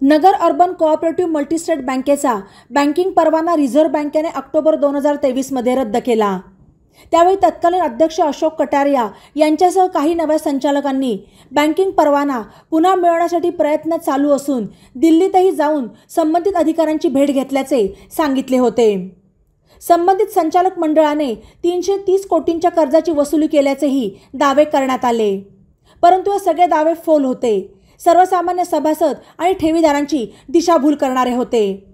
नगर urban cooperative multi-state बँकेचा banking परवाना reserve बँकेने ऑक्टोबर 2023 मध्ये रद्द केला। त्यावेळी तत्कालीन अध्यक्ष अशोक कटारिया यांच्यासह काही नव्या संचालकांनी बँकिंग परवाना पुन्हा मिळवण्यासाठी प्रयत्न चालू असून दिल्लीतही जाऊन संबंधित अधिकाऱ्यांची भेट घेतल्याचे सांगितले होते। संबंधित संचालक मंडळाने 330 कोटींच्या कर्जाची वसुली केल्याचेही दावे करण्यात आले, परंतु हे सगळे दावे फोल होते। सर्वसामान्य सभासद आणि ठेवीदारांची दिशाभूल करणारे होते।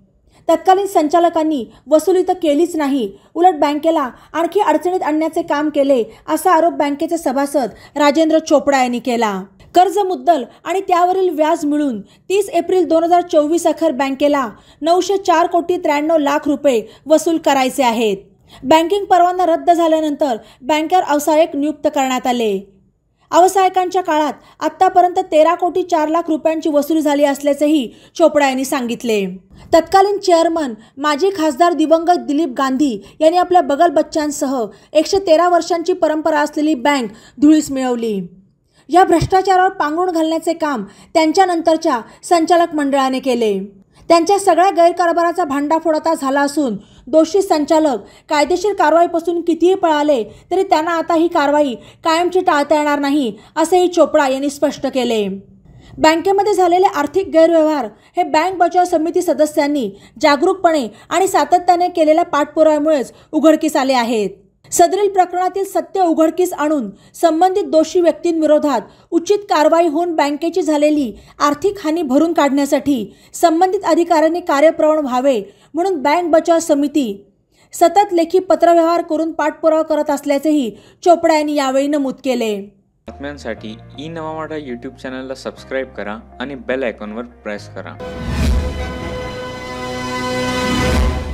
तत्कालीन संचालकांनी वसुली तर केलीच नाही, उलट बँकेला आणखी अडचणीत आणण्याचे काम केले असा आरोप बँकेचे सभासद राजेंद्र चोपडा यांनी केला। कर्ज मुद्दल आणि त्यावरील व्याज मिळून 30 एप्रिल 2024 अखेर बँकेला 904 कोटी 93 लाख रुपये वसूल करायचे आहेत। बँकिंग परवाना रद्द झाल्यानंतर बँकेवर अवसायक नियुक्त करण्यात आले। अवसायकांच्या काळात आतापर्यंत 13 कोटी 4 लाख रुपयांची वसुली झाली असल्याचेही चोपडा यांनी सांगितले। तत्कालीन चेअरमन माजी खासदार दिवंगत दिलीप गांधी यांनी आपल्या बगल बच्चांसह 113 वर्षांची परंपरा असलेली बँक धुळीस मिळवली। या भ्रष्टाचारावर पांघरुण घालण्याचे काम त्यांच्यानंतरच्या संचालक मंडळाने केले। त्यांच्या सगळ्या गैरकारभाराचा भांडाफोड आता झाला असून दोषी संचालक कायदेशीर कारवाईपासून कितीही पळाले तरी त्यांना आता ही कारवाई कायमची टाळता येणार नाही, असेही चोपडा यांनी स्पष्ट केले। बँकेमध्ये झालेले आर्थिक गैरव्यवहार हे बँक बचाव समिती सदस्यांनी जागरूकपणे आणि सातत्याने केलेल्या पाठपुराव्यामुळेच उघडकीस आले आहेत। सदरील प्रकरणातील सत्य उघडकीस आणून संबंधित दोषी व्यक्तींविरोधात उचित कारवाई होऊन बँकेची झालेली आर्थिक हानी भरून काढण्यासाठी संबंधित अधिकाऱ्यांनी कार्यप्रवण व्हावे म्हणून बँक बचाव समिती सतत लेखी पत्रव्यवहार करून पाठपुरावा करत असल्याचेही चोपडा यांनी यावेळी नमूद केले। बातम्यांसाठी ई नवा मराठा यूट्यूब चॅनलला सबस्क्राईब करा आणि बेल आयकॉनवर प्रेस करा।